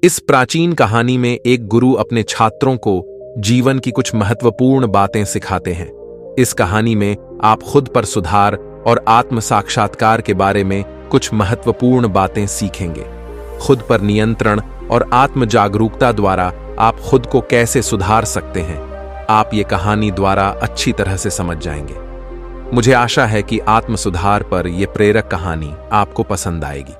इस प्राचीन कहानी में एक गुरु अपने छात्रों को जीवन की कुछ महत्वपूर्ण बातें सिखाते हैं। इस कहानी में आप खुद पर सुधार और आत्म साक्षात्कार के बारे में कुछ महत्वपूर्ण बातें सीखेंगे। खुद पर नियंत्रण और आत्म जागरूकता द्वारा आप खुद को कैसे सुधार सकते हैं, आप ये कहानी द्वारा अच्छी तरह से समझ जाएंगे। मुझे आशा है कि आत्म सुधार पर यह प्रेरक कहानी आपको पसंद आएगी।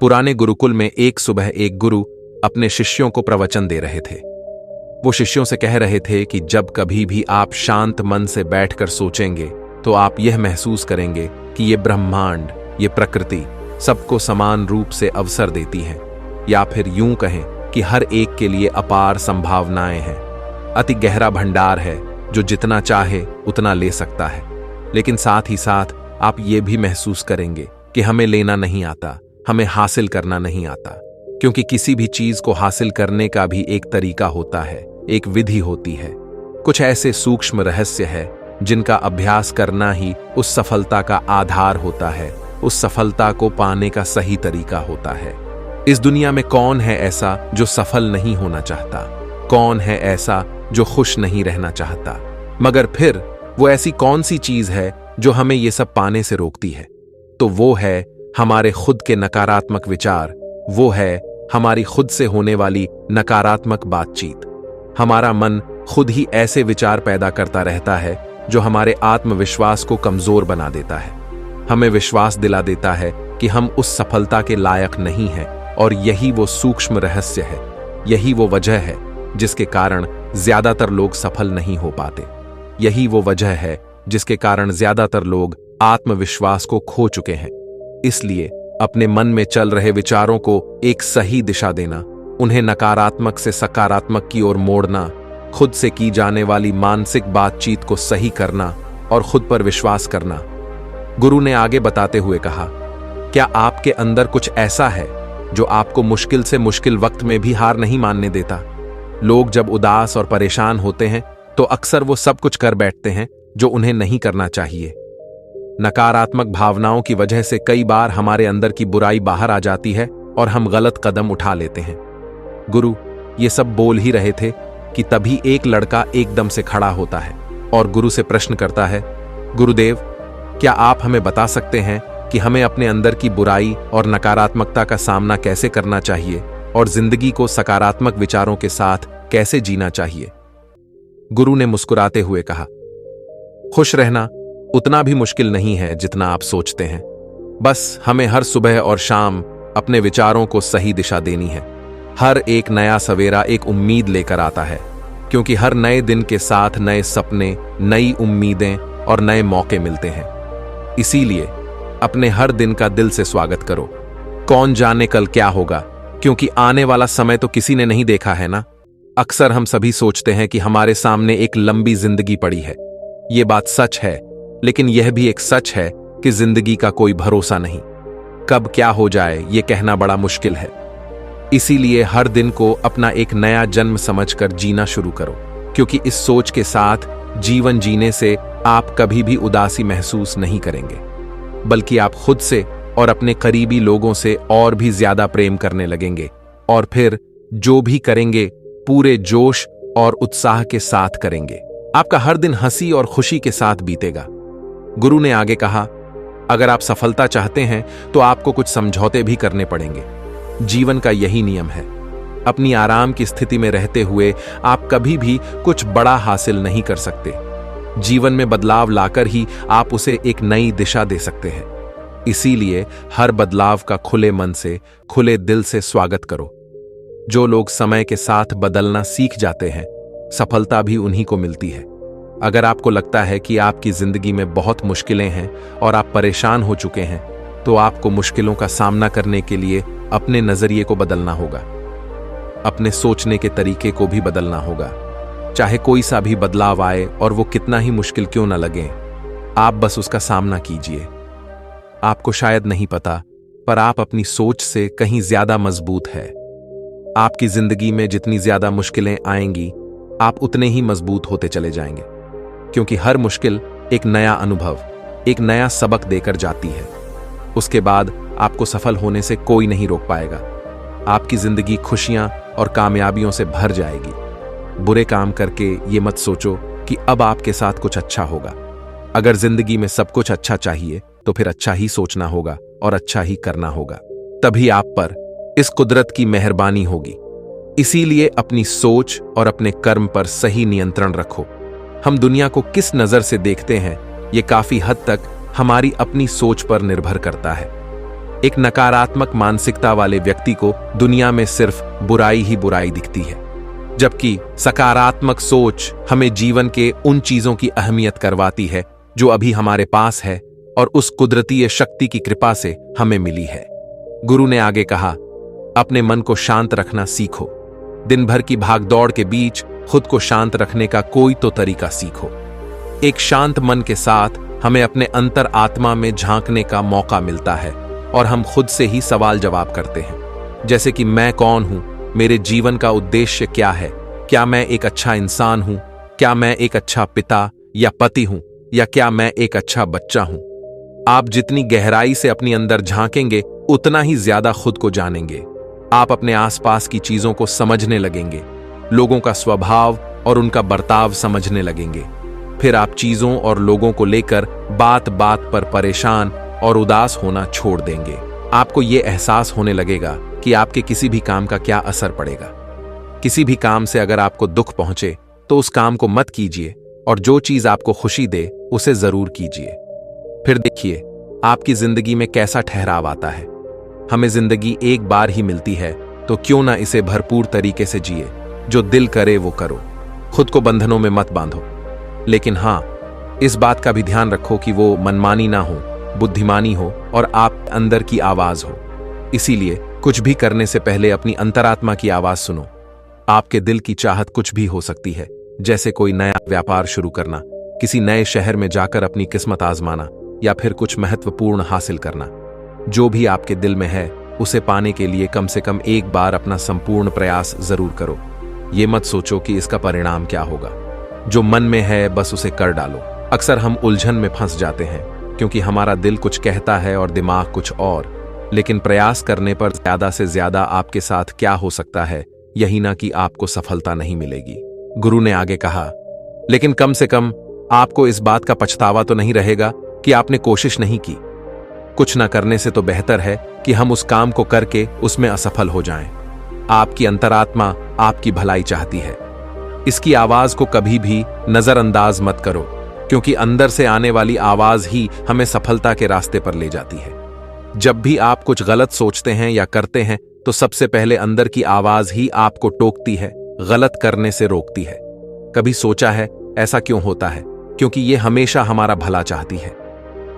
पुराने गुरुकुल में एक सुबह एक गुरु अपने शिष्यों को प्रवचन दे रहे थे। वो शिष्यों से कह रहे थे कि जब कभी भी आप शांत मन से बैठकर सोचेंगे तो आप यह महसूस करेंगे कि ये ब्रह्मांड, ये प्रकृति सबको समान रूप से अवसर देती है, या फिर यूं कहें कि हर एक के लिए अपार संभावनाएं हैं। अति गहरा भंडार है जो जितना चाहे उतना ले सकता है। लेकिन साथ ही साथ आप ये भी महसूस करेंगे कि हमें लेना नहीं आता, हमें हासिल करना नहीं आता, क्योंकि किसी भी चीज को हासिल करने का भी एक तरीका होता है, एक विधि होती है। कुछ ऐसे सूक्ष्म रहस्य है जिनका अभ्यास करना ही उस सफलता का आधार होता है, उस सफलता को पाने का सही तरीका होता है। इस दुनिया में कौन है ऐसा जो सफल नहीं होना चाहता? कौन है ऐसा जो खुश नहीं रहना चाहता? मगर फिर वो ऐसी कौन सी चीज है जो हमें ये सब पाने से रोकती है? तो वो है हमारे खुद के नकारात्मक विचार, वो है हमारी खुद से होने वाली नकारात्मक बातचीत। हमारा मन खुद ही ऐसे विचार पैदा करता रहता है जो हमारे आत्मविश्वास को कमजोर बना देता है। हमें विश्वास दिला देता है कि हम उस सफलता के लायक नहीं हैं, और यही वो सूक्ष्म रहस्य है, यही वो वजह है जिसके कारण ज्यादातर लोग सफल नहीं हो पाते। यही वो वजह है जिसके कारण ज्यादातर लोग आत्मविश्वास को खो चुके हैं। इसलिए अपने मन में चल रहे विचारों को एक सही दिशा देना, उन्हें नकारात्मक से सकारात्मक की ओर मोड़ना, खुद से की जाने वाली मानसिक बातचीत को सही करना और खुद पर विश्वास करना। गुरु ने आगे बताते हुए कहा, क्या आपके अंदर कुछ ऐसा है जो आपको मुश्किल से मुश्किल वक्त में भी हार नहीं मानने देता? लोग जब उदास और परेशान होते हैं तो अक्सर वो सब कुछ कर बैठते हैं जो उन्हें नहीं करना चाहिए। नकारात्मक भावनाओं की वजह से कई बार हमारे अंदर की बुराई बाहर आ जाती है और हम गलत कदम उठा लेते हैं। गुरु ये सब बोल ही रहे थे कि तभी एक लड़का एकदम से खड़ा होता है और गुरु से प्रश्न करता है, गुरुदेव, क्या आप हमें बता सकते हैं कि हमें अपने अंदर की बुराई और नकारात्मकता का सामना कैसे करना चाहिए और जिंदगी को सकारात्मक विचारों के साथ कैसे जीना चाहिए? गुरु ने मुस्कुराते हुए कहा, खुश रहना उतना भी मुश्किल नहीं है जितना आप सोचते हैं। बस हमें हर सुबह और शाम अपने विचारों को सही दिशा देनी है। हर एक नया सवेरा एक उम्मीद लेकर आता है, क्योंकि हर नए दिन के साथ नए सपने, नई उम्मीदें और नए मौके मिलते हैं। इसीलिए अपने हर दिन का दिल से स्वागत करो। कौन जाने कल क्या होगा, क्योंकि आने वाला समय तो किसी ने नहीं देखा है ना। अक्सर हम सभी सोचते हैं कि हमारे सामने एक लंबी जिंदगी पड़ी है। ये बात सच है, लेकिन यह भी एक सच है कि जिंदगी का कोई भरोसा नहीं। कब क्या हो जाए ये कहना बड़ा मुश्किल है। इसीलिए हर दिन को अपना एक नया जन्म समझकर जीना शुरू करो, क्योंकि इस सोच के साथ जीवन जीने से आप कभी भी उदासी महसूस नहीं करेंगे, बल्कि आप खुद से और अपने करीबी लोगों से और भी ज्यादा प्रेम करने लगेंगे, और फिर जो भी करेंगे पूरे जोश और उत्साह के साथ करेंगे। आपका हर दिन हंसी और खुशी के साथ बीतेगा। गुरु ने आगे कहा, अगर आप सफलता चाहते हैं तो आपको कुछ समझौते भी करने पड़ेंगे। जीवन का यही नियम है। अपनी आराम की स्थिति में रहते हुए आप कभी भी कुछ बड़ा हासिल नहीं कर सकते। जीवन में बदलाव लाकर ही आप उसे एक नई दिशा दे सकते हैं। इसीलिए हर बदलाव का खुले मन से, खुले दिल से स्वागत करो। जो लोग समय के साथ बदलना सीख जाते हैं, सफलता भी उन्हीं को मिलती है। अगर आपको लगता है कि आपकी जिंदगी में बहुत मुश्किलें हैं और आप परेशान हो चुके हैं, तो आपको मुश्किलों का सामना करने के लिए अपने नजरिए को बदलना होगा, अपने सोचने के तरीके को भी बदलना होगा। चाहे कोई सा भी बदलाव आए और वो कितना ही मुश्किल क्यों न लगे, आप बस उसका सामना कीजिए। आपको शायद नहीं पता, पर आप अपनी सोच से कहीं ज्यादा मजबूत है। आपकी जिंदगी में जितनी ज्यादा मुश्किलें आएंगी, आप उतने ही मजबूत होते चले जाएंगे, क्योंकि हर मुश्किल एक नया अनुभव, एक नया सबक देकर जाती है। उसके बाद आपको सफल होने से कोई नहीं रोक पाएगा। आपकी जिंदगी खुशियां और कामयाबियों से भर जाएगी। बुरे काम करके ये मत सोचो कि अब आपके साथ कुछ अच्छा होगा। अगर जिंदगी में सब कुछ अच्छा चाहिए तो फिर अच्छा ही सोचना होगा और अच्छा ही करना होगा, तभी आप पर इस कुदरत की मेहरबानी होगी। इसीलिए अपनी सोच और अपने कर्म पर सही नियंत्रण रखो। हम दुनिया को किस नजर से देखते हैं, ये काफी हद तक हमारी अपनी सोच पर निर्भर करता है। एक नकारात्मक मानसिकता वाले व्यक्ति को दुनिया में सिर्फ बुराई ही बुराई दिखती है, जबकि सकारात्मक सोच हमें जीवन के उन चीजों की अहमियत करवाती है जो अभी हमारे पास है और उस कुदरती शक्ति की कृपा से हमें मिली है। गुरु ने आगे कहा, अपने मन को शांत रखना सीखो। दिन भर की भागदौड़ के बीच खुद को शांत रखने का कोई तो तरीका सीखो। एक शांत मन के साथ हमें अपने अंतर आत्मा में झांकने का मौका मिलता है और हम खुद से ही सवाल जवाब करते हैं, जैसे कि मैं कौन हूं, मेरे जीवन का उद्देश्य क्या है, क्या मैं एक अच्छा इंसान हूं, क्या मैं एक अच्छा पिता या पति हूं, या क्या मैं एक अच्छा बच्चा हूं। आप जितनी गहराई से अपनी अंदर झांकेंगे उतना ही ज्यादा खुद को जानेंगे। आप अपने आसपास की चीजों को समझने लगेंगे, लोगों का स्वभाव और उनका बर्ताव समझने लगेंगे। फिर आप चीजों और लोगों को लेकर बात बात पर परेशान और उदास होना छोड़ देंगे। आपको यह एहसास होने लगेगा कि आपके किसी भी काम का क्या असर पड़ेगा। किसी भी काम से अगर आपको दुख पहुंचे तो उस काम को मत कीजिए और जो चीज आपको खुशी दे उसे जरूर कीजिए। फिर देखिए आपकी जिंदगी में कैसा ठहराव आता है। हमें जिंदगी एक बार ही मिलती है, तो क्यों ना इसे भरपूर तरीके से जिए। जो दिल करे वो करो, खुद को बंधनों में मत बांधो। लेकिन हां, इस बात का भी ध्यान रखो कि वो मनमानी ना हो, बुद्धिमानी हो और आप अंदर की आवाज हो। इसीलिए कुछ भी करने से पहले अपनी अंतरात्मा की आवाज सुनो। आपके दिल की चाहत कुछ भी हो सकती है, जैसे कोई नया व्यापार शुरू करना, किसी नए शहर में जाकर अपनी किस्मत आजमाना या फिर कुछ महत्वपूर्ण हासिल करना। जो भी आपके दिल में है उसे पाने के लिए कम से कम एक बार अपना संपूर्ण प्रयास जरूर करो। ये मत सोचो कि इसका परिणाम क्या होगा। जो मन में है बस उसे कर डालो। अक्सर हम उलझन में फंस जाते हैं क्योंकि हमारा दिल कुछ कहता है और दिमाग कुछ और। लेकिन प्रयास करने पर ज्यादा से ज्यादा आपके साथ क्या हो सकता है, यही ना कि आपको सफलता नहीं मिलेगी। गुरु ने आगे कहा, लेकिन कम से कम आपको इस बात का पछतावा तो नहीं रहेगा कि आपने कोशिश नहीं की। कुछ न करने से तो बेहतर है कि हम उस काम को करके उसमें असफल हो जाएं। आपकी अंतरात्मा आपकी भलाई चाहती है। इसकी आवाज को कभी भी नजरअंदाज मत करो, क्योंकि अंदर से आने वाली आवाज ही हमें सफलता के रास्ते पर ले जाती है। जब भी आप कुछ गलत सोचते हैं या करते हैं तो सबसे पहले अंदर की आवाज ही आपको टोकती है, गलत करने से रोकती है। कभी सोचा है ऐसा क्यों होता है? क्योंकि ये हमेशा हमारा भला चाहती है।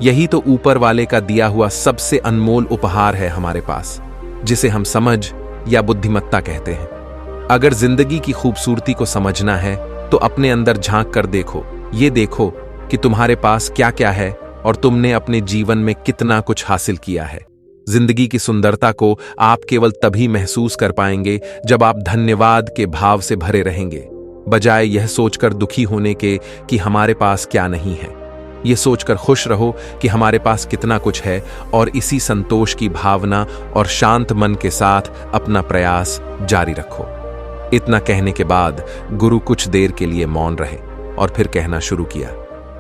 यही तो ऊपर वाले का दिया हुआ सबसे अनमोल उपहार है हमारे पास, जिसे हम समझ या बुद्धिमत्ता कहते हैं। अगर जिंदगी की खूबसूरती को समझना है तो अपने अंदर झांक कर देखो। ये देखो कि तुम्हारे पास क्या क्या है और तुमने अपने जीवन में कितना कुछ हासिल किया है। जिंदगी की सुंदरता को आप केवल तभी महसूस कर पाएंगे जब आप धन्यवाद के भाव से भरे रहेंगे, बजाय यह सोचकर दुखी होने के कि हमारे पास क्या नहीं है। यह सोचकर खुश रहो कि हमारे पास कितना कुछ है और इसी संतोष की भावना और शांत मन के साथ अपना प्रयास जारी रखो। इतना कहने के बाद गुरु कुछ देर के लिए मौन रहे और फिर कहना शुरू किया,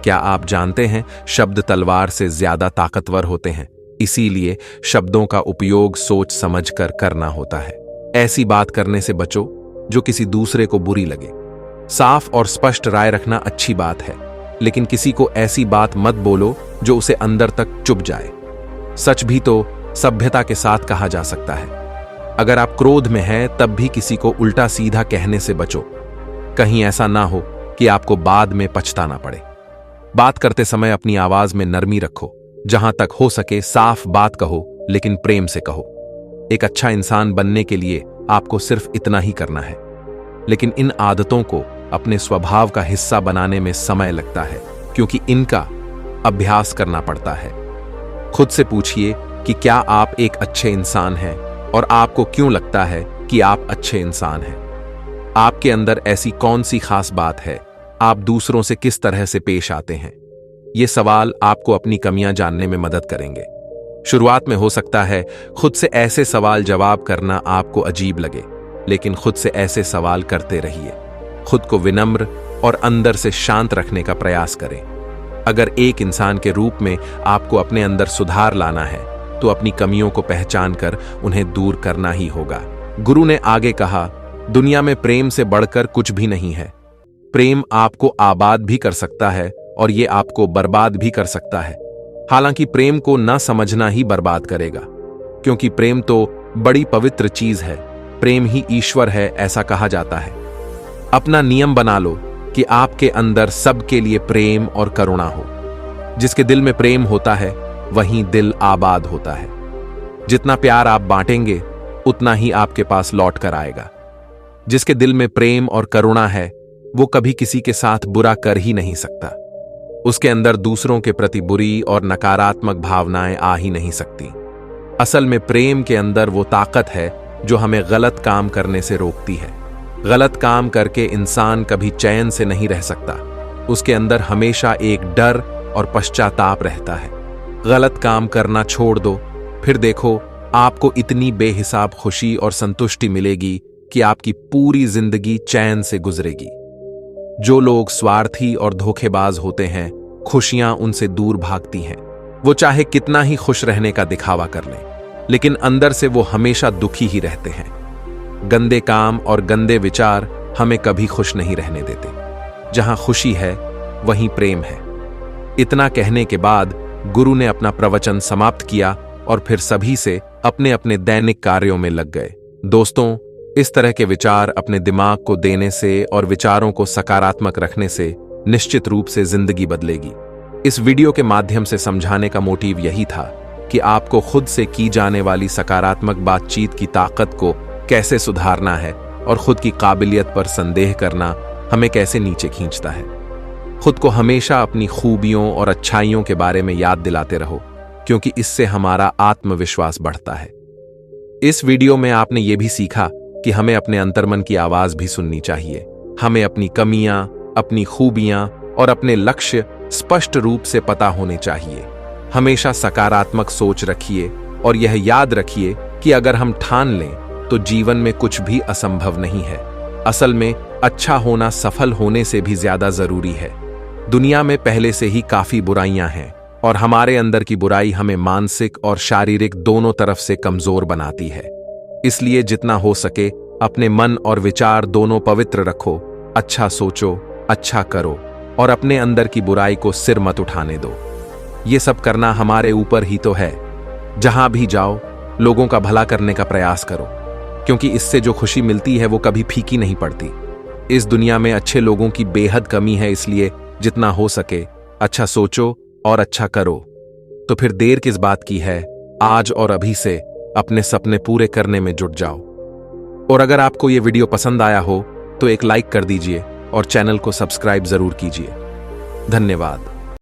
क्या आप जानते हैं शब्द तलवार से ज्यादा ताकतवर होते हैं, इसीलिए शब्दों का उपयोग सोच समझकर करना होता है। ऐसी बात करने से बचो जो किसी दूसरे को बुरी लगे। साफ और स्पष्ट राय रखना अच्छी बात है, लेकिन किसी को ऐसी बात मत बोलो जो उसे अंदर तक चुभ जाए। सच भी तो सभ्यता के साथ कहा जा सकता है। अगर आप क्रोध में हैं तब भी किसी को उल्टा सीधा कहने से बचो। कहीं ऐसा ना हो कि आपको बाद में पछताना पड़े। बात करते समय अपनी आवाज में नरमी रखो। जहां तक हो सके साफ बात कहो, लेकिन प्रेम से कहो। एक अच्छा इंसान बनने के लिए आपको सिर्फ इतना ही करना है, लेकिन इन आदतों को अपने स्वभाव का हिस्सा बनाने में समय लगता है, क्योंकि इनका अभ्यास करना पड़ता है। खुद से पूछिए कि क्या आप एक अच्छे इंसान हैं और आपको क्यों लगता है कि आप अच्छे इंसान हैं। आपके अंदर ऐसी कौन सी खास बात है, आप दूसरों से किस तरह से पेश आते हैं। ये सवाल आपको अपनी कमियां जानने में मदद करेंगे। शुरुआत में हो सकता है खुद से ऐसे सवाल जवाब करना आपको अजीब लगे, लेकिन खुद से ऐसे सवाल करते रहिए। खुद को विनम्र और अंदर से शांत रखने का प्रयास करें। अगर एक इंसान के रूप में आपको अपने अंदर सुधार लाना है तो अपनी कमियों को पहचान कर उन्हें दूर करना ही होगा। गुरु ने आगे कहा, दुनिया में प्रेम से बढ़कर कुछ भी नहीं है। प्रेम आपको आबाद भी कर सकता है और ये आपको बर्बाद भी कर सकता है। हालांकि प्रेम को न समझना ही बर्बाद करेगा, क्योंकि प्रेम तो बड़ी पवित्र चीज है। प्रेम ही ईश्वर है, ऐसा कहा जाता है। अपना नियम बना लो कि आपके अंदर सबके लिए प्रेम और करुणा हो। जिसके दिल में प्रेम होता है वहीं दिल आबाद होता है। जितना प्यार आप बांटेंगे उतना ही आपके पास लौट कर आएगा। जिसके दिल में प्रेम और करुणा है वो कभी किसी के साथ बुरा कर ही नहीं सकता। उसके अंदर दूसरों के प्रति बुरी और नकारात्मक भावनाएं आ ही नहीं सकती। असल में प्रेम के अंदर वो ताकत है जो हमें गलत काम करने से रोकती है। गलत काम करके इंसान कभी चैन से नहीं रह सकता। उसके अंदर हमेशा एक डर और पश्चाताप रहता है। गलत काम करना छोड़ दो, फिर देखो आपको इतनी बेहिसाब खुशी और संतुष्टि मिलेगी कि आपकी पूरी जिंदगी चैन से गुजरेगी। जो लोग स्वार्थी और धोखेबाज होते हैं, खुशियां उनसे दूर भागती हैं। वो चाहे कितना ही खुश रहने का दिखावा कर लें, लेकिन अंदर से वो हमेशा दुखी ही रहते हैं। गंदे काम और गंदे विचार हमें कभी खुश नहीं रहने देते। जहां खुशी है वहीं प्रेम है। इतना कहने के बाद गुरु ने अपना प्रवचन समाप्त किया और फिर सभी से अपने अपने दैनिक कार्यों में लग गए। दोस्तों, इस तरह के विचार अपने दिमाग को देने से और विचारों को सकारात्मक रखने से निश्चित रूप से जिंदगी बदलेगी। इस वीडियो के माध्यम से समझाने का मोटिव यही था कि आपको खुद से की जाने वाली सकारात्मक बातचीत की ताकत को कैसे सुधारना है और खुद की काबिलियत पर संदेह करना हमें कैसे नीचे खींचता है। खुद को हमेशा अपनी खूबियों और अच्छाइयों के बारे में याद दिलाते रहो, क्योंकि इससे हमारा आत्मविश्वास बढ़ता है। इस वीडियो में आपने ये भी सीखा कि हमें अपने अंतर्मन की आवाज भी सुननी चाहिए। हमें अपनी कमियां, अपनी खूबियां और अपने लक्ष्य स्पष्ट रूप से पता होने चाहिए। हमेशा सकारात्मक सोच रखिए और यह याद रखिए कि अगर हम ठान लें तो जीवन में कुछ भी असंभव नहीं है। असल में अच्छा होना सफल होने से भी ज्यादा जरूरी है। दुनिया में पहले से ही काफी बुराइयां हैं और हमारे अंदर की बुराई हमें मानसिक और शारीरिक दोनों तरफ से कमजोर बनाती है। इसलिए जितना हो सके अपने मन और विचार दोनों पवित्र रखो। अच्छा सोचो, अच्छा करो और अपने अंदर की बुराई को सिर मत उठाने दो। ये सब करना हमारे ऊपर ही तो है। जहां भी जाओ लोगों का भला करने का प्रयास करो, क्योंकि इससे जो खुशी मिलती है वो कभी फीकी नहीं पड़ती। इस दुनिया में अच्छे लोगों की बेहद कमी है, इसलिए जितना हो सके अच्छा सोचो और अच्छा करो। तो फिर देर किस बात की है, आज और अभी से अपने सपने पूरे करने में जुट जाओ। और अगर आपको ये वीडियो पसंद आया हो तो एक लाइक कर दीजिए और चैनल को सब्सक्राइब जरूर कीजिए। धन्यवाद।